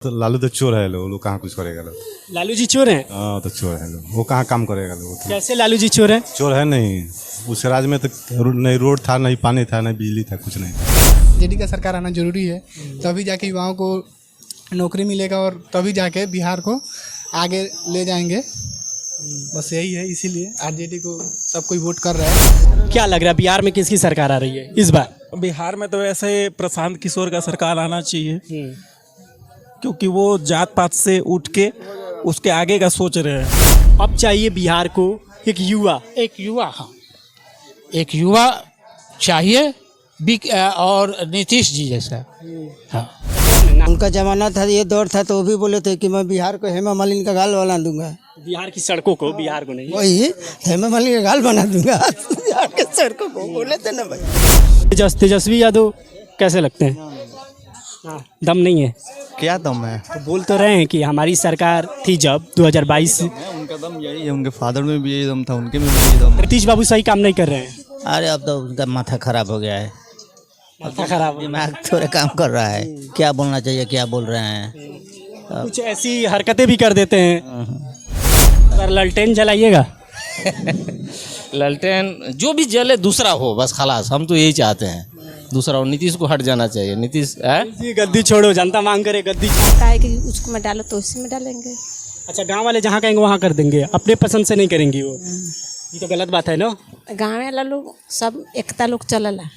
तो लालू तो चोर है, लोग कहाँ कुछ करेगा लोग। लालू जी चोर हैं? हाँ तो चोर है लोग, वो कहाँ काम करेगा लोग। तो कैसे लालू जी चोर हैं? चोर है नहीं, उस राज में तो नहीं रोड था, नहीं पानी था, नहीं बिजली था, कुछ नहीं। जेडी का सरकार आना जरूरी है, तभी जाके युवाओं को नौकरी मिलेगा और तभी जाके बिहार को आगे ले जाएंगे। बस यही है, इसीलिए आरजेडी को सब कोई वोट कर रहा है। क्या लग रहा है बिहार में किसकी सरकार आ रही है इस बार? बिहार में तो वैसे प्रशांत किशोर का सरकार आना चाहिए, क्योंकि वो जात पात से उठ के उसके आगे का सोच रहे हैं। अब चाहिए बिहार को एक युवा। हाँ, एक युवा चाहिए और नीतीश जी जैसा। हाँ, उनका जमाना था, ये दौर था, तो वो भी बोले थे कि मैं बिहार को हेमा मालिनी का गाल बना दूंगा। बिहार की सड़कों को, बिहार को नहीं, वही हेमा मालिनी का गाल बना दूंगा बिहार के सड़कों को बोले थे ना भाई। तेजस्वी यादव कैसे लगते हैं? हाँ, दम नहीं है? क्या दम है? तो बोल तो रहे हैं कि हमारी सरकार थी जब 2022 उनका दम यही है, उनके फादर में भी यही दम था, उनके में भी यही दम। नीतीश बाबू सही काम नहीं कर रहे हैं। अरे अब तो उनका माथा खराब हो गया है, माथा खराब, दिमाग थोड़े काम कर रहा है, क्या बोलना चाहिए क्या बोल रहे हैं। कुछ ऐसी हरकतें भी कर देते हैं। अगर ललटेन जलाइएगा। ललटेन जो भी जले दूसरा हो, बस खलास, हम तो यही चाहते हैं, दूसरा हो। नीतीश को हट जाना चाहिए। नीतीश जी गद्दी छोड़ो, जनता मांग करे गद्दी। है कि उसको में डालो तो उसी में डालेंगे। अच्छा, गांव वाले जहाँ कहेंगे वहाँ कर देंगे, अपने पसंद से नहीं करेंगी वो। ये तो गलत बात है ना। गाँव वाला लोग सब एकता लोग चलला।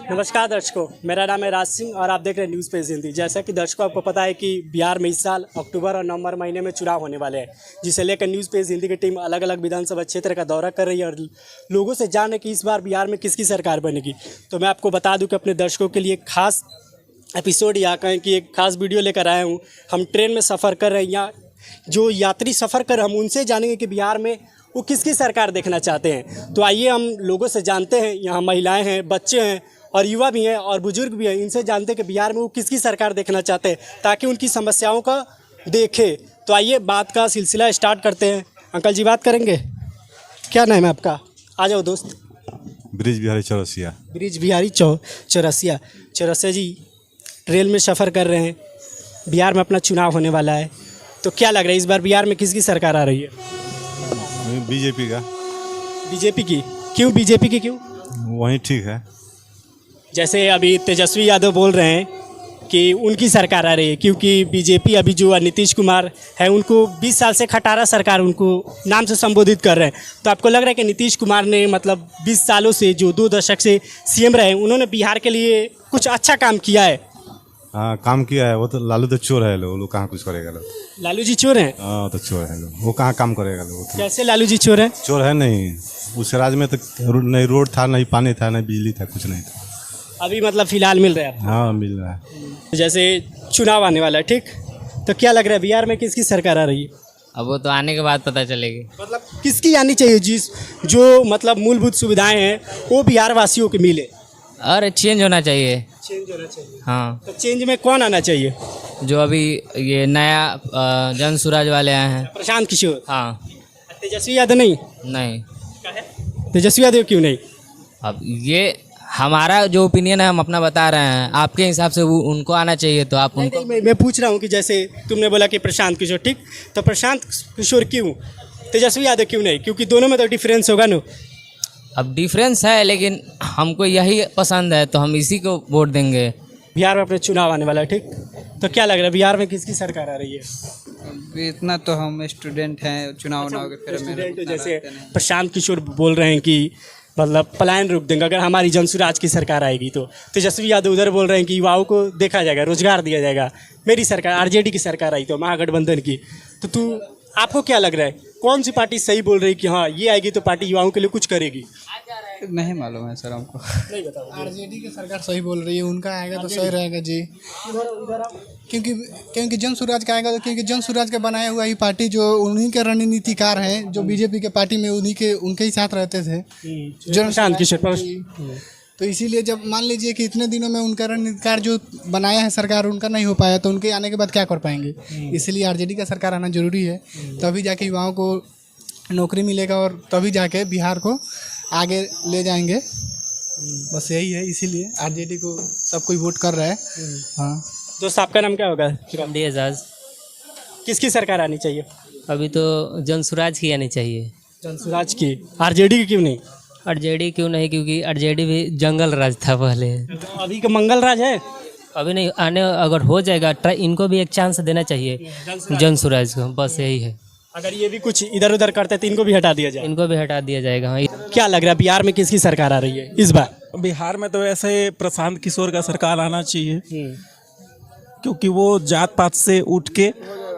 नमस्कार दर्शकों, मेरा नाम है राज सिंह और आप देख रहे हैं न्यूज़ पेज हिंदी। जैसा कि दर्शकों आपको पता है कि बिहार में इस साल अक्टूबर और नवंबर महीने में चुनाव होने वाले हैं, जिसे लेकर न्यूज़ पेज हिंदी की टीम अलग अलग विधानसभा क्षेत्र का दौरा कर रही है और लोगों से जाने कि इस बार बिहार में किसकी सरकार बनेगी। तो मैं आपको बता दूं कि अपने दर्शकों के लिए एक खास एपिसोड या कहें कि एक खास वीडियो लेकर आया हूँ। हम ट्रेन में सफ़र कर रहे हैं, या जो यात्री सफ़र कर हम उनसे जानेंगे कि बिहार में वो किसकी सरकार देखना चाहते हैं। तो आइए हम लोगों से जानते हैं। यहाँ महिलाएँ हैं, बच्चे हैं और युवा भी हैं और बुजुर्ग भी हैं। इनसे जानते हैं कि बिहार में वो किसकी सरकार देखना चाहते हैं ताकि उनकी समस्याओं का देखें। तो आइए बात का सिलसिला स्टार्ट करते हैं। अंकल जी बात करेंगे। क्या नाम है आपका? आ जाओ दोस्त। ब्रिज बिहारी चौरसिया। ब्रिज बिहारी चौरसिया जी, रेल में सफ़र कर रहे हैं, बिहार में अपना चुनाव होने वाला है, तो क्या लग रहा है इस बार बिहार में किसकी सरकार आ रही है? बीजेपी का। बीजेपी की? क्यों बीजेपी की, क्यों? वही ठीक है। जैसे अभी तेजस्वी यादव बोल रहे हैं कि उनकी सरकार आ रही है, क्योंकि बीजेपी अभी जो नीतीश कुमार है उनको 20 साल से खटारा सरकार उनको नाम से संबोधित कर रहे हैं। तो आपको लग रहा है कि नीतीश कुमार ने मतलब 20 सालों से जो 2 दशक से सीएम रहे उन्होंने बिहार के लिए कुछ अच्छा काम किया है? हाँ काम किया है। वो तो लालू तो चोर है, लोग कहाँ कुछ करेगा लोग। लालू जी चोर हैं? हाँ तो चोर है लोग, वो कहाँ काम करेगा लोग। तो कैसे लालू जी चोर हैं? चोर है नहीं, उस राज में तो नहीं रोड था, नहीं पानी था, नहीं बिजली था, कुछ नहीं था। अभी मतलब फिलहाल मिल रहा है? हाँ मिल रहा है। जैसे चुनाव आने वाला है, ठीक, तो क्या लग रहा है बिहार में किसकी सरकार आ रही है? अब वो तो आने के बाद पता चलेगी। मतलब किसकी आनी चाहिए जो मतलब मूलभूत सुविधाएं हैं वो बिहार वासियों को मिले? और चेंज होना चाहिए। चेंज होना चाहिए। हाँ, तो चेंज में कौन आना चाहिए? जो अभी ये नया जन सुराज वाले आए हैं। प्रशांत किशोर? हाँ। तेजस्वी यादव नहीं? नहीं। तेजस्वी यादव क्यों नहीं? अब ये हमारा जो ओपिनियन है हम अपना बता रहे हैं, आपके हिसाब से वो उनको आना चाहिए, तो आप उनको। नहीं, मैं पूछ रहा हूँ कि जैसे तुमने बोला कि प्रशांत किशोर, ठीक, तो प्रशांत किशोर क्यों, तेजस्वी यादव क्यों नहीं? क्योंकि दोनों में तो डिफरेंस होगा ना। अब डिफरेंस है, लेकिन हमको यही पसंद है तो हम इसी को वोट देंगे। बिहार में अपने चुनाव आने वाला है, ठीक, तो क्या लग रहा है बिहार में किसकी सरकार आ रही है? इतना तो हम स्टूडेंट हैं, चुनाव ना होगा स्टूडेंट जैसे प्रशांत किशोर बोल रहे हैं कि मतलब पलायन रोक देंगे अगर हमारी जनसुराज की सरकार आएगी। तो तेजस्वी यादव उधर बोल रहे हैं कि युवाओं को देखा जाएगा, रोजगार दिया जाएगा। मेरी सरकार, आरजेडी की सरकार आई तो महागठबंधन की, तो आपको क्या लग रहा है कौन सी पार्टी सही बोल रही है कि हाँ ये आएगी तो पार्टी युवाओं के लिए कुछ करेगी? नहीं मालूम है सर हमको। नहीं बताओ। आरजेडी की सरकार सही बोल रही है, उनका आएगा तो सही रहेगा जी। क्योंकि जन सुराज का आएगा, क्योंकि जन सुराज का बनाया हुआ ही पार्टी जो उन्हीं के रणनीतिकार हैं, जो बीजेपी के पार्टी में उनके ही साथ रहते थे प्रशांत किशोर। तो इसीलिए जब मान लीजिए कि इतने दिनों में उनका रणनीतिकार जो बनाया है सरकार उनका नहीं हो पाया, तो उनके आने के बाद क्या कर पाएंगे। इसीलिए आरजेडी का सरकार आना जरूरी है, तभी जाके युवाओं को नौकरी मिलेगा और तभी जाके बिहार को आगे ले जाएंगे। बस यही है, इसीलिए आरजेडी को सब कोई वोट कर रहा है। हाँ। दोस्त आपका नाम क्या होगा? डी एजाज। किसकी सरकार आनी चाहिए? अभी तो जनसुराज की आनी चाहिए। जनसुराज की, आरजेडी की क्यों नहीं? आरजेडी क्यों नहीं, क्योंकि आरजेडी भी जंगल राज था पहले। तो अभी का मंगल राज है। अभी नहीं, आने अगर हो जाएगा इनको भी एक चांस देना चाहिए जनसुराज को, बस यही है। अगर ये भी कुछ इधर उधर करते तो इनको भी हटा दिया जाए। इनको भी हटा दिया जाएगा। हाँ, क्या लग रहा है बिहार में किसकी सरकार आ रही है इस बार? बिहार में तो ऐसे प्रशांत किशोर का सरकार आना चाहिए, क्योंकि वो जात पात से उठ के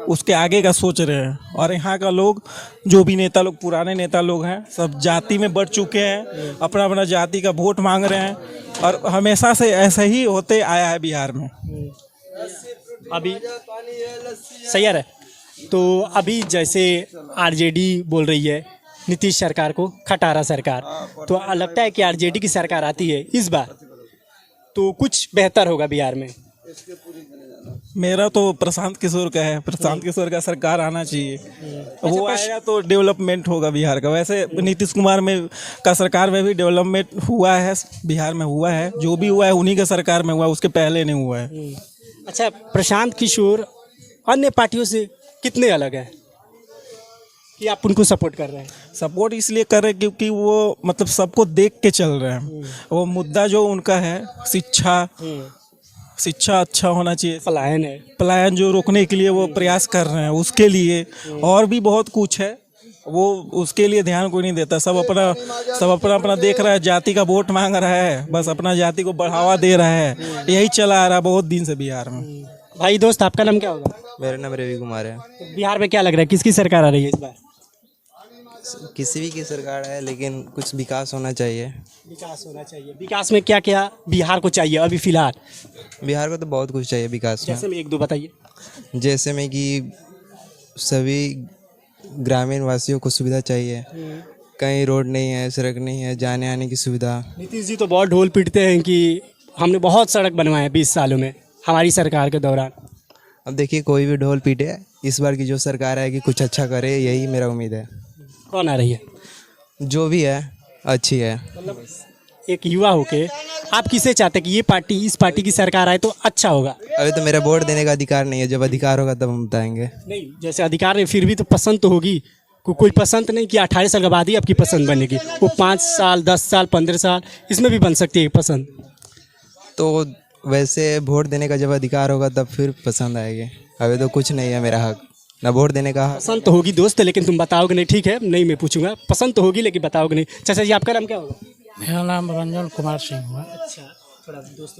उसके आगे का सोच रहे हैं। और यहाँ का लोग, जो भी नेता लोग, पुराने नेता लोग हैं, सब जाति में बढ़ चुके हैं, अपना अपना जाति का वोट मांग रहे हैं, और हमेशा से ऐसा ही होते आया है बिहार में। अभी सही है। तो अभी जैसे आरजेडी बोल रही है नीतीश सरकार को खटारा सरकार, तो लगता है कि आरजेडी की सरकार आती है इस बार तो कुछ बेहतर होगा बिहार में। मेरा तो प्रशांत किशोर का है, प्रशांत किशोर का सरकार आना चाहिए। वो आएगा तो डेवलपमेंट होगा बिहार का। वैसे नीतीश कुमार में का सरकार में भी डेवलपमेंट हुआ है, बिहार में हुआ है। जो भी हुआ है उन्हीं के सरकार में हुआ, उसके पहले नहीं हुआ है। अच्छा, प्रशांत किशोर अन्य पार्टियों से कितने अलग हैं कि आप उनको सपोर्ट कर रहे हैं? सपोर्ट इसलिए कर रहे हैं क्योंकि वो मतलब सबको देख के चल रहे हैं। वो मुद्दा जो उनका है, शिक्षा अच्छा होना चाहिए, पलायन जो रोकने के लिए वो प्रयास कर रहे हैं, उसके लिए। और भी बहुत कुछ है, वो उसके लिए ध्यान कोई नहीं देता। सब अपना देख रहा है, जाति का वोट मांग रहा है, बस अपना जाति को बढ़ावा दे रहा है। यही चला आ रहा है बहुत दिन से बिहार में। भाई दोस्त आपका नाम क्या होगा? मेरा नाम रवि कुमार है। बिहार में क्या लग रहा है किसकी सरकार आ रही है इस बार? किसी भी की सरकार है, लेकिन कुछ विकास होना चाहिए। विकास होना चाहिए। विकास में क्या क्या बिहार को चाहिए अभी फिलहाल? बिहार को तो बहुत कुछ चाहिए विकास में। जैसे में एक दो बताइए। जैसे में कि सभी ग्रामीण वासियों को सुविधा चाहिए। कहीं रोड नहीं है, सड़क नहीं है, जाने आने की सुविधा। नीतीश जी तो बहुत ढोल पीटते हैं कि हमने बहुत सड़क बनवाए हैं 20 सालों में हमारी सरकार के दौरान। अब देखिए, कोई भी ढोल पीटे, इस बार की जो सरकार है कि कुछ अच्छा करे, यही मेरा उम्मीद है। कौन आ रही है? जो भी है अच्छी है। मतलब एक युवा होके आप किसे चाहते हैं कि ये पार्टी, इस पार्टी की सरकार आए तो अच्छा होगा? अभी तो मेरा वोट देने का अधिकार नहीं है, जब अधिकार होगा तब हम बताएंगे। नहीं, जैसे अधिकार नहीं, फिर भी तो पसंद तो होगी। कोई पसंद नहीं कि 18 साल के बाद ही आपकी पसंद बनेगी, वो 5 साल 10 साल 15 साल इसमें भी बन सकती है पसंद। तो वैसे वोट देने का जब अधिकार होगा तब फिर पसंद आएगी। अभी तो कुछ नहीं है मेरा हक, ना वोट देने का। पसंद तो होगी दोस्त, लेकिन तुम बताओगे नहीं। ठीक है, नहीं मैं पूछूंगा, पसंद तो होगी लेकिन बताओगे नहीं। चाचा जी आपका नाम क्या होगा? मेरा नाम रंजन कुमार सिंह हुआ। अच्छा, थोड़ा दोस्त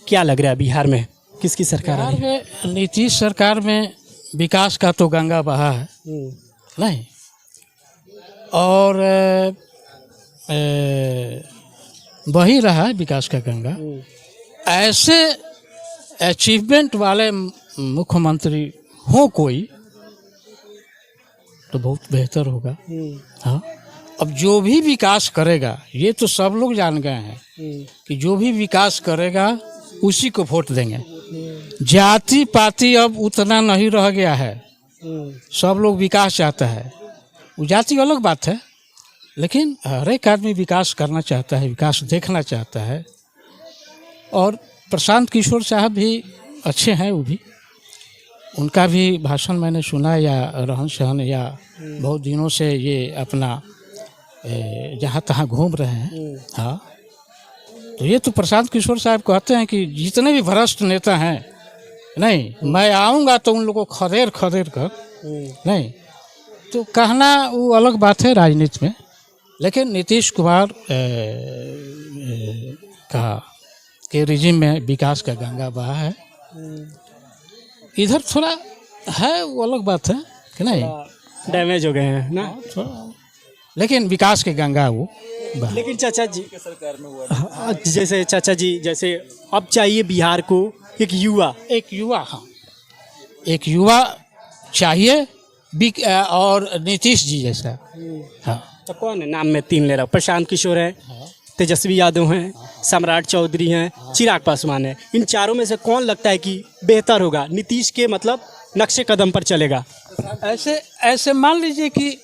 क्या लग रहा है बिहार में किसकी सरकार आ रही है? बिहार में नीतीश सरकार में विकास का तो गंगा बहा है नहीं, और बही रहा है विकास का गंगा। ऐसे अचीवमेंट वाले मुख्यमंत्री हो कोई तो बहुत बेहतर होगा। हाँ, अब जो भी विकास करेगा, ये तो सब लोग जान गए हैं कि जो भी विकास करेगा उसी को वोट देंगे। जाति पाति अब उतना नहीं रह गया है, सब लोग विकास चाहता है। वो जाति अलग बात है, लेकिन हर एक आदमी विकास करना चाहता है, विकास देखना चाहता है। और प्रशांत किशोर साहब भी अच्छे हैं, वो भी, उनका भी भाषण मैंने सुना, या रहन सहन, या बहुत दिनों से ये अपना जहाँ तहाँ घूम रहे हैं। हाँ, तो ये तो प्रशांत किशोर साहब कहते हैं कि जितने भी भ्रष्ट नेता हैं, नहीं मैं आऊँगा तो उन लोगों को खदेड़ कर, नहीं तो कहना वो अलग बात है राजनीति में। लेकिन नीतीश कुमार के रिजिम में विकास का गंगा बहा है। इधर थोड़ा है, वो अलग बात है कि नहीं, डैमेज हो गए हैं ना थोड़ा, लेकिन विकास के गंगा वो बहा। लेकिन चाचा जी सरकार में हुआ, जैसे चाचा जी, जैसे अब चाहिए बिहार को एक युवा, हाँ, एक युवा चाहिए, और नीतीश जी जैसा। हाँ, तो कौन है? नाम में 3 ले रहा हूँ। प्रशांत किशोर है, तेजस्वी यादव हैं, सम्राट चौधरी हैं, चिराग पासवान है। इन चारों में से कौन लगता है कि बेहतर होगा, नीतीश के मतलब नक्शे कदम पर चलेगा? ऐसे मान लीजिए कि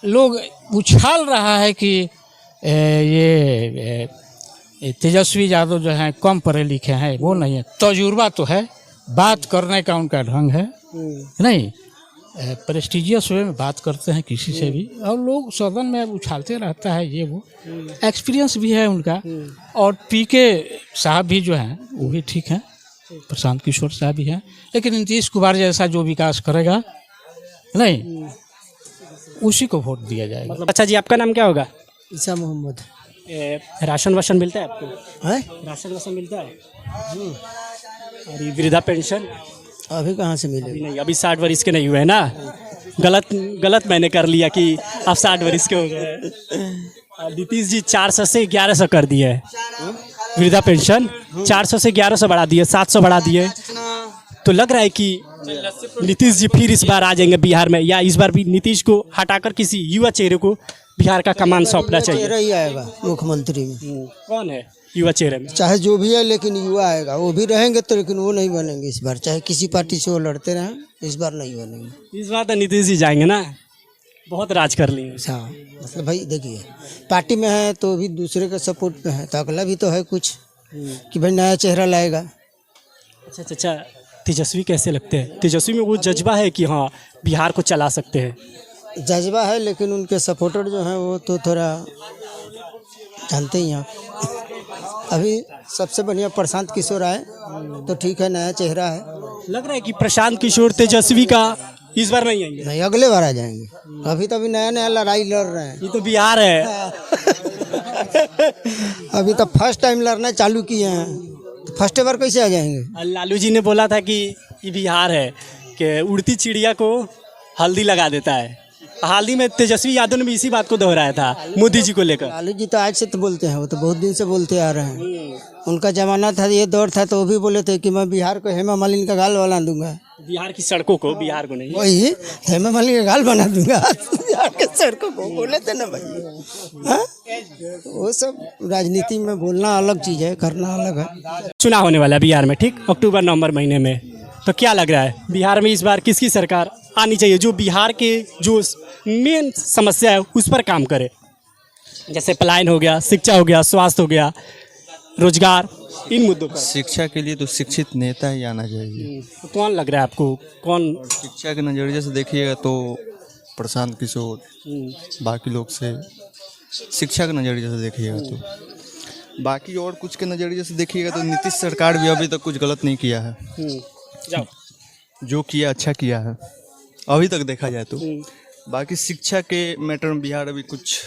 लोग उछाल रहा है कि ये तेजस्वी यादव जो हैं कम पढ़े लिखे हैं वो नहीं है, तजुर्बा तो है, बात करने का उनका ढंग है नहीं, प्रेस्टिजियस वे में बात करते हैं किसी से भी, और लोग सदन में उछालते रहता है ये वो, एक्सपीरियंस भी है उनका। और पीके साहब भी जो हैं वो भी ठीक हैं, प्रशांत किशोर साहब भी हैं, लेकिन नीतीश कुमार जैसा जो विकास करेगा नहीं उसी को वोट दिया जाएगा। अच्छा जी, आपका नाम क्या होगा? ईसा मोहम्मद राशन वाशन मिलता है आपको? है राशन वाशन मिलता है? और ये वृद्धा पेंशन? अभी कहाँ से मिले? अभी नहीं, अभी 60 वर्ष के नहीं हुए हैं ना। गलत मैंने कर लिया कि आप 60 वर्ष के हो गए। नीतीश जी 400 से 1100 कर दिए है वृद्धा पेंशन, 400 से 1100 बढ़ा दिए, 700 बढ़ा दिए। तो लग रहा है कि नीतीश जी फिर इस बार आ जाएंगे बिहार में, या इस बार भी नीतीश को हटाकर किसी युवा चेहरे को बिहार का कमान सौंपना चाहिए? चेहरा ही आएगा मुख्यमंत्री में। कौन है युवा चेहरे में? चाहे जो भी है, लेकिन युवा आएगा। वो भी रहेंगे तो, लेकिन वो नहीं बनेंगे इस बार, चाहे किसी पार्टी से वो लड़ते रहें, इस बार नहीं बनेंगे। इस बार तो नीतीश जी जाएंगे ना, बहुत राज कर लिए। हाँ, मतलब भाई देखिए, पार्टी में है तो भी दूसरे के सपोर्ट में है, तो अगला भी तो है कुछ कि भाई नया चेहरा लाएगा। अच्छा, तेजस्वी कैसे लगते हैं? तेजस्वी में वो जज्बा है कि हाँ बिहार को चला सकते हैं? जज्बा है, लेकिन उनके सपोर्टर जो हैं वो तो थोड़ा जानते ही हैं। अभी सबसे बढ़िया प्रशांत किशोर आए तो ठीक है, नया चेहरा है। लग रहा है कि प्रशांत किशोर तेजस्वी का इस बार नहीं आएंगे? नहीं, अगले बार आ जाएंगे। अभी तो नया लड़ाई लड़ रहे हैं। ये तो बिहार है। अभी तो फर्स्ट टाइम लड़ना चालू किए हैं, तो फर्स्ट बार कैसे आ जाएंगे? लालू जी ने बोला था कि ये बिहार है कि उड़ती चिड़िया को हल्दी लगा देता है। हाल ही में तेजस्वी यादव ने भी इसी बात को दोहराया था मोदी जी को लेकर। लालू जी तो आज से तो बोलते हैं, वो तो बहुत दिन से बोलते आ रहे हैं। उनका जमाना था, ये दौर था, तो वो भी बोले थे कि मैं बिहार को हेमा मालिनी का गाल बना दूंगा। बिहार की सड़कों को, बिहार को नहीं, वही हेमा मालिनी का गाल बना दूंगा बिहार के सड़कों को बोले थे ना भाई। हाँ, वो सब राजनीति में बोलना अलग चीज है, करना अलग है। चुनाव होने वाला है बिहार में, ठीक, अक्टूबर नवंबर महीने में। तो क्या लग रहा है बिहार में इस बार किसकी सरकार आनी चाहिए, जो बिहार के जो मेन समस्या है उस पर काम करे? जैसे पलायन हो गया, शिक्षा हो गया, स्वास्थ्य हो गया, रोजगार, इन मुद्दों पर। शिक्षा के लिए तो शिक्षित नेता ही आना चाहिए। तो कौन लग रहा है आपको, कौन? शिक्षा के नज़रिए से देखिएगा तो प्रशांत किशोर, बाकी लोग से शिक्षा के नज़रिए से देखिएगा तो, बाकी और कुछ के नज़रिए से देखिएगा तो नीतीश सरकार भी अभी तक कुछ गलत नहीं किया है। जाओ, जो किया अच्छा किया है अभी तक देखा जाए तो। बाकी शिक्षा के मैटर में बिहार अभी कुछ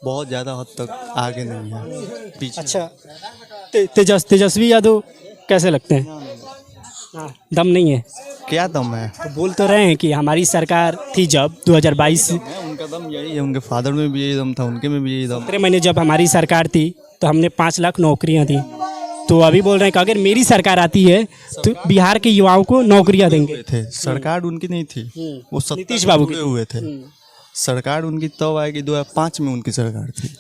बहुत ज़्यादा हद तक आगे नहीं है, पीछे। अच्छा, तेजस्वी यादव कैसे लगते हैं? हाँ, दम नहीं है? क्या दम है? तो बोल तो रहे हैं कि हमारी सरकार थी जब 2022, उनका दम यही है, उनके फादर में भी यही दम था, उनके में भी यही दम। 17 महीने जब हमारी सरकार थी तो हमने 5 लाख नौकरियां दी। तो अभी बोल रहे हैं कि अगर मेरी सरकार आती है तो बिहार के युवाओं को नौकरियां देंगे। थे सरकार उनकी नहीं थी, वो नीतीश बाबू के हुए थे। सरकार उनकी तब आएगी 2005 में उनकी सरकार थी,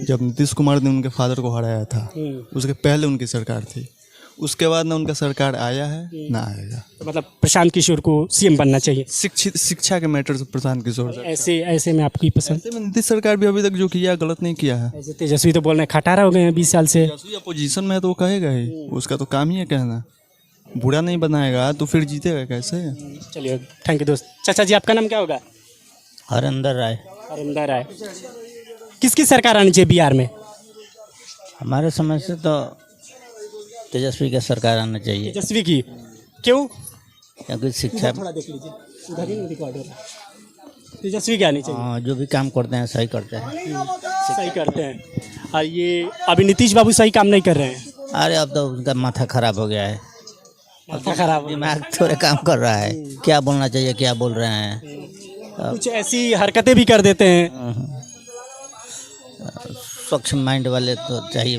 जब नीतीश कुमार ने उनके फादर को हराया था। उसके पहले उनकी सरकार थी, उसके बाद ना उनका सरकार आया है ना आएगा। तो मतलब प्रशांत किशोर को सीएम बनना चाहिए? शिक्षा के मैटर से प्रशांत किशोर। ऐसे में आपकी पसंद? ऐसे में नीतीश सरकार भी अभी तक जो किया गलत नहीं किया है। ऐसे तेजस्वी तो बोल रहे हैं खटारा हो गए हैं 20 साल से। तेजस्वी अपोजिशन में है तो वो कहेगा ही, उसका तो काम ही है कहना। बुरा नहीं बनाएगा तो फिर जीतेगा कैसे? चलिए, थैंक यू दोस्त। चाचा जी, आपका नाम क्या होगा? हरिंदर राय। हरिंदर राय। किसकी सरकार आनी चाहिए बिहार में? हमारे समझ से तो तेजस्वी का सरकार आना चाहिए। तेजस्वी की क्यों? क्योंकि शिक्षा थोड़ा देख लीजिए, उधर ही रिकॉर्ड हो रहा है। तेजस्वी की आनी चाहिए। हाँ, जो भी काम करते हैं सही करते हैं। सही करते हैं। और ये अभी नीतीश बाबू सही काम नहीं कर रहे हैं। अरे अब तो उनका माथा खराब हो गया है, माथा खराब हो, दिमाग थोड़े काम कर रहा है, क्या बोलना चाहिए क्या बोल रहे हैं। कुछ ऐसी हरकतें भी कर देते हैं। स्वच्छ माइंड वाले तो चाहिए।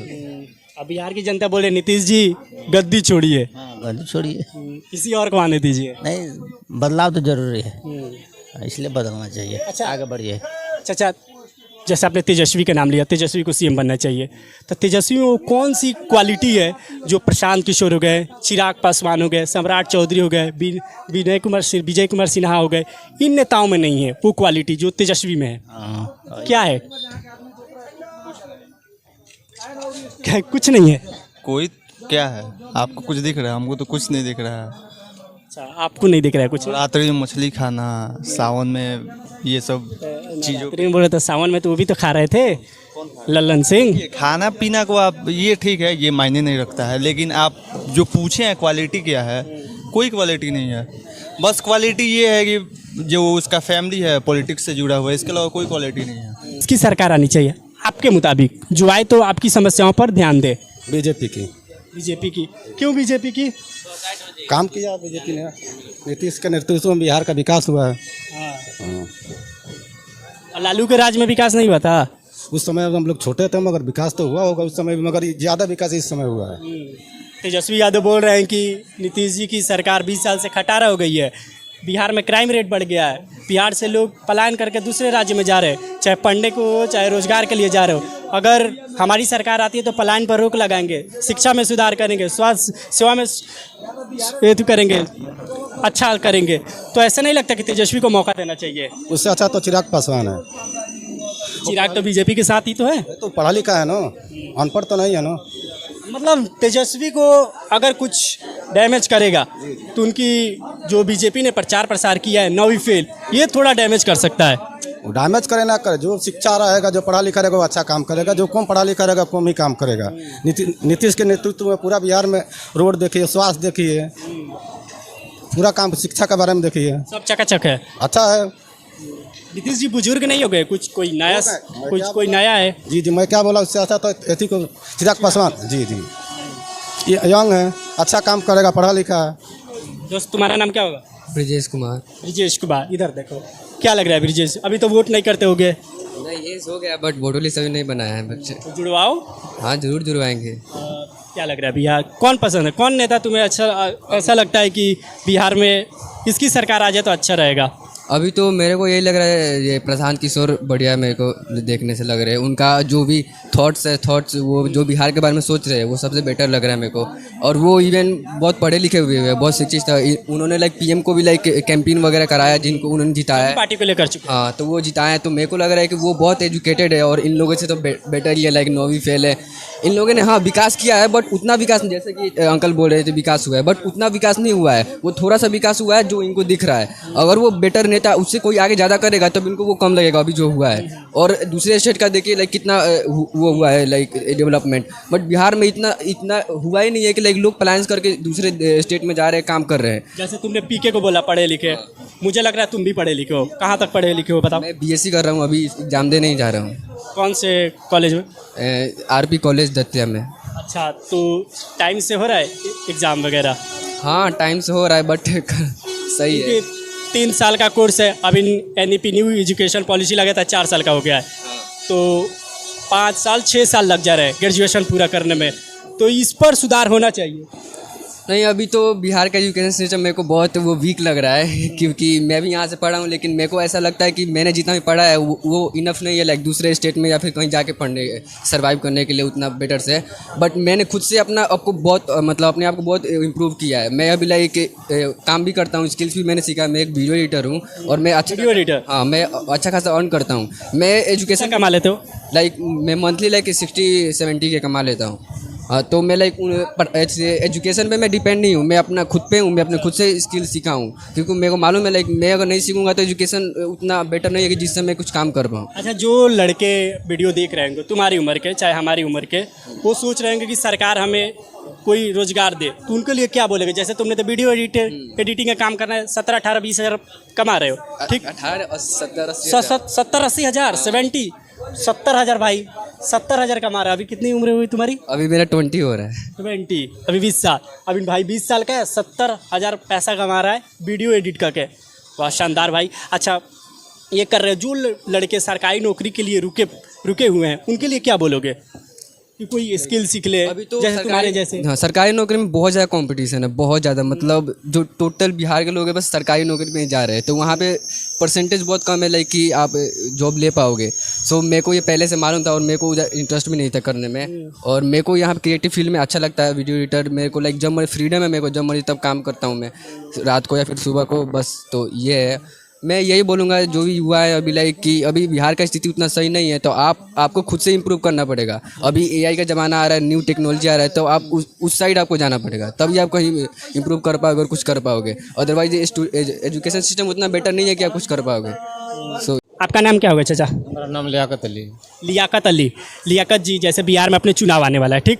अब बिहार की जनता बोले नीतीश जी गद्दी छोड़िए, गद्दी छोड़िए, किसी और को आने दीजिए। नहीं, बदलाव तो जरूरी है, इसलिए बदलना चाहिए। अच्छा, आगे बढ़िए। चाचा, जैसे आपने तेजस्वी का नाम लिया, तेजस्वी को सीएम बनना चाहिए, तो तेजस्वी में वो कौन सी क्वालिटी है जो प्रशांत किशोर हो गए, चिराग पासवान हो गए, सम्राट चौधरी हो गए, विजय कुमार सिन्हा हो गए, इन नेताओं में नहीं है वो क्वालिटी जो तेजस्वी में है? क्या है? क्या कुछ नहीं है? कोई क्या है, आपको कुछ दिख रहा है? हमको तो कुछ नहीं दिख रहा है। अच्छा, आपको नहीं दिख रहा है कुछ? रात्रि में मछली खाना, सावन में ये सब चीज़ों रात्रि में बोल रहे थे, सावन में तो वो भी तो खा रहे थे लल्लन सिंह। खाना पीना को आप ये ठीक है, ये मायने नहीं रखता है, लेकिन आप जो पूछे हैं क्वालिटी क्या है, कोई क्वालिटी नहीं है। बस क्वालिटी ये है कि जो उसका फैमिली है पॉलिटिक्स से जुड़ा हुआ है, इसके अलावा कोई क्वालिटी नहीं है। इसकी सरकार आनी चाहिए आपके मुताबिक, जो आए तो आपकी समस्याओं पर ध्यान दे। बीजेपी की। बीजेपी की क्यों? बीजेपी की काम किया बीजेपी ने, नीतीश के नेतृत्व में बिहार का विकास हुआ है। और लालू के राज में विकास नहीं हुआ था? उस समय हम लोग छोटे थे मगर विकास तो हुआ होगा उस समय भी, मगर ज़्यादा विकास इस समय हुआ है। तेजस्वी यादव बोल रहे हैं कि नीतीश जी की सरकार 20 साल से खटारा हो गई है, बिहार में क्राइम रेट बढ़ गया है, बिहार से लोग पलायन करके दूसरे राज्य में जा रहे हैं, चाहे पढ़ने को हो चाहे रोजगार के लिए जा रहे हो। अगर हमारी सरकार आती है तो पलायन पर रोक लगाएंगे, शिक्षा में सुधार करेंगे, स्वास्थ्य सेवा में हेतु करेंगे, अच्छा करेंगे। तो ऐसा नहीं लगता कि तेजस्वी को मौका देना चाहिए? उससे अच्छा तो चिराग पासवान है। चिराग तो बीजेपी के साथ ही तो है। तो पढ़ा लिखा है ना, अनपढ़ तो नहीं है ना। मतलब तेजस्वी को अगर कुछ डैमेज करेगा तो उनकी जो बीजेपी ने प्रचार प्रसार किया है 9वीं फेल, ये थोड़ा डैमेज कर सकता है। डैमेज करे ना करे, जो शिक्षा रहेगा, जो पढ़ा लिखा रहेगा वो अच्छा काम करेगा, जो कम पढ़ा लिखा रहेगा कम ही काम करेगा। नीतीश के नेतृत्व में पूरा बिहार में रोड देखिए, स्वास्थ्य देखिए, पूरा काम शिक्षा के बारे में देखिए, सब चकाचक है, अच्छा है। नीतीश जी बुजुर्ग नहीं हो गए, कुछ कोई नया है? जी, मैं क्या बोला, उससे अच्छा तो एथी को चिराग पासवान। जी, ये यंग है, अच्छा काम करेगा, पढ़ा लिखा है। दोस्त तुम्हारा नाम क्या होगा? ब्रिजेश कुमार। ब्रिजेश कुमार, इधर देखो, क्या लग रहा है ब्रिजेश? अभी तो वोट नहीं करते होगे? नहीं, ये हो गया, बट वोटर लिस्ट अभी नहीं बनाया है बच्चे। तो जुड़वाओ। हाँ, जरूर जुड़वाएंगे। क्या लग रहा है भैया, कौन पसंद है, कौन नेता तुम्हें अच्छा ऐसा लगता है कि बिहार में इसकी सरकार आ जाए तो अच्छा रहेगा? अभी तो मेरे को यही लग रहा है, ये प्रशांत किशोर बढ़िया मेरे को देखने से लग रहे हैं। उनका जो भी थॉट्स वो जो बिहार के बारे में सोच रहे हैं वो सबसे बेटर लग रहा है मेरे को। और वो इवन बहुत पढ़े लिखे हुए हैं, बहुत शिक्षित है। उन्होंने लाइक पीएम को भी लाइक कैंपेन वगैरह कराया, जिनको उन्होंने जिताया है, पार्टी को लेकर चुके। हाँ, तो वो जिताए हैं। तो मेरे को लग रहा है कि वो बहुत एजुकेटेड है और इन लोगों से तो बेटर ही है। लाइक 9वीं फेल है, इन लोगों ने हाँ विकास किया है, बट उतना विकास नहीं, जैसे कि अंकल बोल रहे थे विकास हुआ है, बट उतना विकास नहीं हुआ है। वो थोड़ा सा विकास हुआ है जो इनको दिख रहा है। अगर वो बेटर नेता उससे कोई आगे ज़्यादा करेगा तब इनको वो कम लगेगा अभी जो हुआ है। और दूसरे स्टेट का देखिए लाइक कितना वो हुआ है लाइक डेवलपमेंट, बट बिहार में इतना हुआ ही नहीं है कि लाइक लोग प्लान्स करके दूसरे स्टेट में जा रहे हैं, काम कर रहे हैं। जैसे तुमने पीके को बोला पढ़े लिखे, मुझे लग रहा है तुम भी पढ़े लिखे हो। कहाँ तक पढ़े लिखे हो बताओ? मैं बीएससी कर रहा हूँ, अभी एग्जाम देने ही जा रहा हूँ। कौन से कॉलेज में? आरपी कॉलेज दतिया में। अच्छा, तो टाइम से हो रहा है एग्ज़ाम वगैरह? हाँ, टाइम से हो रहा है, बट सही है। 3 साल का कोर्स है, अब NEP न्यू एजुकेशन पॉलिसी लगा था 4 साल का हो गया है, तो 5 साल 6 साल लग जा रहे हैं ग्रेजुएशन पूरा करने में। तो इस पर सुधार होना चाहिए। नहीं, अभी तो बिहार का एजुकेशन सिस्टम मेरे को बहुत वो वीक लग रहा है, क्योंकि मैं भी यहाँ से पढ़ा हूँ, लेकिन मेरे को ऐसा लगता है कि मैंने जितना भी पढ़ा है वो इनफ नहीं है लाइक दूसरे स्टेट में या फिर कहीं जाके पढ़ने सर्वाइव करने के लिए उतना बेटर से। बट मैंने खुद से अपने आप को बहुत इम्प्रूव किया है। मैं अभी लाइक काम भी करता हूँ, स्किल्स भी मैंने सीखा है। मैं एक वीडियो एडिटर हूँ और मैं वीडियो एडिटर? हाँ, मैं अच्छा खासा अर्न करता हूँ। मैं एजुकेशन कमा लेते हो? लाइक मैं मंथली लाइक 60-70 के कमा लेता हूँ। हाँ, तो मैं लाइक एजुकेशन पे मैं डिपेंड नहीं हूँ, मैं अपना खुद पे हूँ, मैं अपने खुद से स्किल सीखा हूँ, क्योंकि मेरे को मालूम है लाइक मैं अगर नहीं सीखूंगा तो एजुकेशन उतना बेटर नहीं है कि जिससे मैं कुछ काम कर पाऊँ। अच्छा, जो लड़के वीडियो देख रहे होंगे तुम्हारी उम्र के चाहे हमारी उम्र के, वो सोच रहे होंगे कि सरकार हमें कोई रोजगार दे, तो उनके लिए क्या बोलेगा? जैसे तुमने तो वीडियो एडिटिंग का काम करना है, 17, 18, 20 हज़ार कमा रहे हो, ठीक? 70-80 हज़ार 70 हज़ार भाई, 70 हज़ार कमा रहा है। अभी कितनी उम्र हुई तुम्हारी? अभी मेरा 20 हो रहा है। 20, अभी 20 साल। अभी भाई 20 साल का है, 70 हज़ार पैसा कमा रहा है वीडियो एडिट करके। वाह, शानदार भाई। अच्छा, ये कर रहे जो लड़के सरकारी नौकरी के लिए रुके हुए हैं, उनके लिए क्या बोलोगे कि कोई स्किल सीख ले? अभी तो जैसे तुम्हारे जैसे। हाँ, सरकारी नौकरी में बहुत ज़्यादा कंपटीशन है, बहुत ज़्यादा। मतलब जो टोटल बिहार के लोग हैं बस सरकारी नौकरी में ही जा रहे हैं, तो वहाँ पे परसेंटेज बहुत कम है लाइक कि आप जॉब ले पाओगे। सो मेरे को ये पहले से मालूम था और मेरे को इंटरेस्ट भी नहीं था करने में। और मेरे को यहाँ क्रिएटिव फील्ड में अच्छा लगता है, वीडियो एडिटर। मेरे को लाइक जब मर्जी फ्रीडम है, मेरे को जब मर्जी तब काम करता हूँ मैं, रात को या फिर सुबह को, बस। तो ये है। मैं यही बोलूँगा जो भी युवा है अभी लाइक कि अभी बिहार का स्थिति उतना सही नहीं है, तो आपको खुद से इम्प्रूव करना पड़ेगा। अभी AI का ज़माना आ रहा है, न्यू टेक्नोलॉजी आ रहा है, तो आप उस साइड आपको जाना पड़ेगा, तभी आप कहीं इम्प्रूव कर पाओगे और कुछ कर पाओगे। अदरवाइज एजुकेशन सिस्टम उतना बेटर नहीं है कि आप कुछ कर पाओगे। सो आपका नाम क्या होगा चाचा? मेरा नाम लियाकत अली। लियाकत अली। लियाकत जी, जैसे बिहार में अपने चुनाव आने वाला है, ठीक,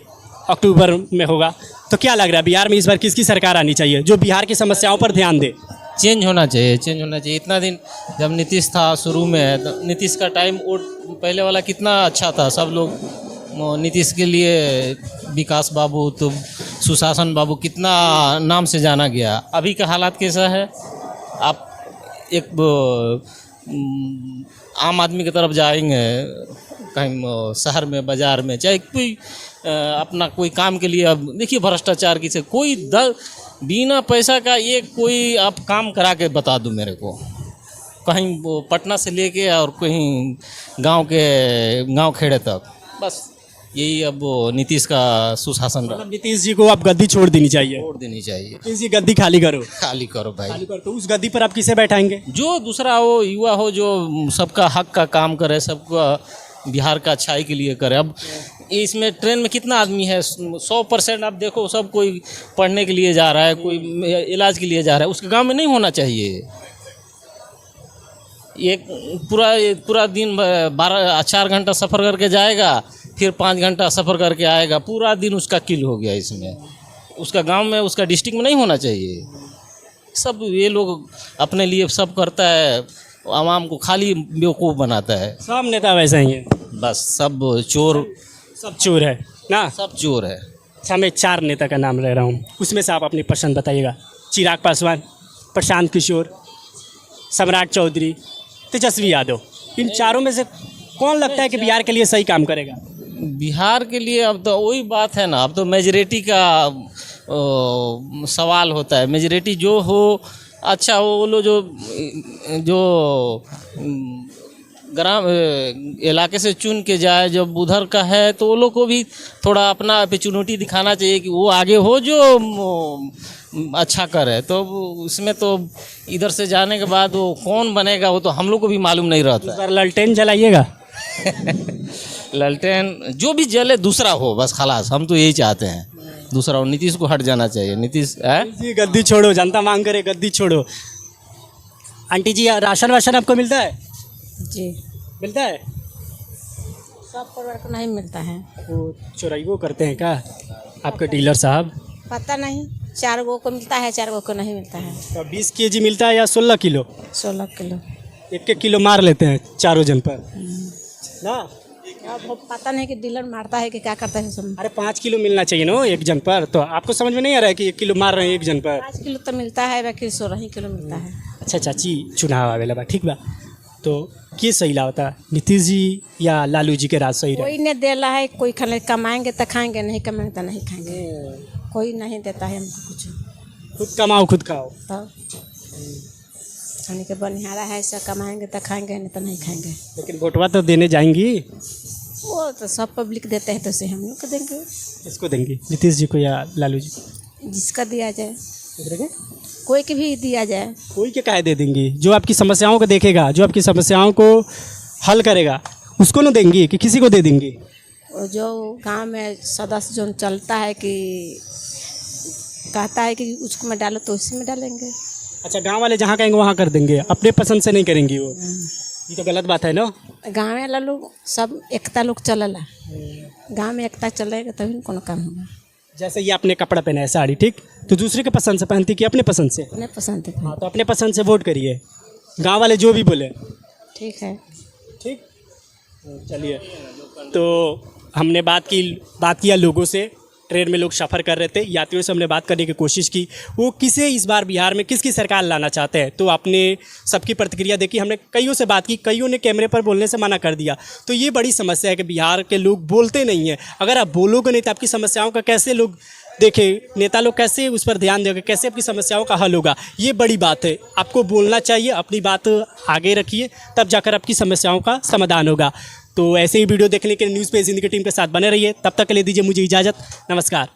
अक्टूबर में होगा, तो क्या लग रहा है बिहार में इस बार किसकी सरकार आनी चाहिए जो बिहार की समस्याओं पर ध्यान दे? चेंज होना चाहिए, चेंज होना चाहिए। इतना दिन जब नीतीश था शुरू में, तो नीतीश का टाइम पहले वाला कितना अच्छा था, सब लोग नीतीश के लिए विकास बाबू तो सुशासन बाबू कितना नाम से जाना गया। अभी का हालात कैसा है, आप एक आम आदमी की तरफ जाएंगे कहीं शहर में, बाज़ार में, चाहे कोई अपना कोई काम के लिए, अब देखिए भ्रष्टाचार की से कोई बिना पैसा का ये कोई आप काम करा के बता दो मेरे को, कहीं वो पटना से लेके और कहीं गांव खेड़े तक, बस यही अब वो नीतीश का सुशासन रहा। नीतीश जी को आप गद्दी छोड़ देनी चाहिए? छोड़ देनी चाहिए। नीतीश जी गद्दी खाली करो। खाली करो भाई, खाली करो। तो उस गद्दी पर आप किसे बैठाएंगे? जो दूसरा हो, युवा हो, जो सबका हक का काम करे, सबका बिहार का अच्छाई के लिए करे। अब इसमें ट्रेन में कितना आदमी है, 100% आप देखो, सब कोई पढ़ने के लिए जा रहा है, कोई इलाज के लिए जा रहा है, उसके गांव में नहीं होना चाहिए। एक पूरा दिन 4 घंटा सफ़र करके जाएगा, फिर 5 घंटा सफ़र करके आएगा, पूरा दिन उसका किल हो गया। इसमें उसका गांव में, उसका डिस्ट्रिक्ट में नहीं होना चाहिए। सब ये लोग अपने लिए सब करता है, आवाम को खाली बेवकूफ़ बनाता है। सब नेता वैसे ही हैं, बस सब चोर है ना, सब चोर है। अच्छा, मैं 4 नेता का नाम ले रहा हूँ, उसमें से आप अपनी पसंद बताइएगा। चिराग पासवान, प्रशांत किशोर, सम्राट चौधरी, तेजस्वी यादव, इन चारों में से कौन लगता है कि बिहार के लिए सही काम करेगा? बिहार के लिए अब तो वही बात है ना, अब तो मेजॉरिटी का सवाल होता है। मेजॉरिटी जो हो, अच्छा हो, वो लोग जो ग्राम इलाके से चुन के जाए, जब उधर का है तो वो लोग को भी थोड़ा अपना अपॉर्चुनिटी दिखाना चाहिए कि वो आगे हो जो अच्छा करे। तो उसमें तो इधर से जाने के बाद वो कौन बनेगा वो तो हम लोग को भी मालूम नहीं रहता। सर ललटेन जलाइएगा। ललटेन जो भी जले दूसरा हो, बस खलास, हम तो यही चाहते हैं, दूसरा हो। नीतीश को हट जाना चाहिए। नीतीश गद्दी छोड़ो, जनता मांग करे गद्दी छोड़ो। आंटी जी, राशन वाशन आपको मिलता है? जी मिलता है। सब परिवार को नहीं मिलता है। वो चोराई वो करते हैं क्या आपके डीलर साहब? पता नहीं, 4 गो को मिलता है, 4 गो को नहीं मिलता है। तो 20 kg मिलता है या 16 किलो? 16 किलो। 1 किलो मार लेते हैं चारों जन पर ना। अब पता नहीं कि डीलर मारता है कि क्या करता है सब। अरे 5 किलो मिलना चाहिए ना एक जन पर, तो आपको समझ में नहीं आ रहा है कि 1 किलो मार रहे हैं एक जन पर? 5 किलो तो मिलता है, बाकी 16 किलो मिलता है। अच्छा चाची, चुनाव आवेला बा, ठीक बा, तो ये सही होता नीतीश जी या लालू जी के राज सही रहे? कोई नहीं देला है, कोई खाने कमाएंगे तो खाएंगे, नहीं कमाएंगे तो नहीं खाएंगे। कोई नहीं देता है हमको कुछ। खुद कमाओ खुद खाओ। तो खाने के बनिहारा है, सब कमाएंगे तो खाएंगे, नहीं तो नहीं खाएंगे। लेकिन वोटवा तो देने जाएंगी। वो तो सब पब्लिक देते हैं, तो उसे हम लोग को देंगे। किसको देंगी, नीतीश जी को या लालू जी? जिसका दिया जाए, कोई के भी दिया जाए। कोई के काहे दे देंगी? जो आपकी समस्याओं को देखेगा, जो आपकी समस्याओं को हल करेगा, उसको ना देंगी कि किसी को दे देंगी? जो गांव में सदस्य जो चलता है कि कहता है कि उसको में डालो, तो उसी में डालेंगे। अच्छा, गांव वाले जहाँ कहेंगे वहाँ कर देंगे, अपने पसंद से नहीं करेंगी वो? ये तो गलत बात है ना। गाँव वाला लोग सब एकता लोग चलला, गाँव में एकता चलेगा तभी कोनो काम होगा। जैसे ये आपने कपड़ा पहना है साड़ी, ठीक, तो दूसरे के पसंद से पहनती कि अपने पसंद से? अपने पसंद है। हाँ, तो अपने पसंद से वोट करिए, गांव वाले जो भी बोले। ठीक है, ठीक, चलिए। तो हमने बात किया लोगों से, ट्रेन में लोग सफ़र कर रहे थे, यात्रियों से हमने बात करने की कोशिश की, वो किसे इस बार बिहार में किसकी सरकार लाना चाहते हैं। तो आपने सबकी प्रतिक्रिया देखी, हमने कईयों से बात की, कईयों ने कैमरे पर बोलने से मना कर दिया। तो ये बड़ी समस्या है कि बिहार के लोग बोलते नहीं हैं। अगर आप बोलोगे नहीं तो आपकी समस्याओं का कैसे लोग देखें, नेता लोग कैसे उस पर ध्यान देंगे, कैसे आपकी समस्याओं का हल होगा? ये बड़ी बात है, आपको बोलना चाहिए, अपनी बात आगे रखिए, तब जाकर आपकी समस्याओं का समाधान होगा। तो ऐसे ही वीडियो देखने के लिए न्यूज़ पेज हिंदी की टीम के साथ बने रहिए। तब तक के लिए दीजिए मुझे इजाज़त। नमस्कार।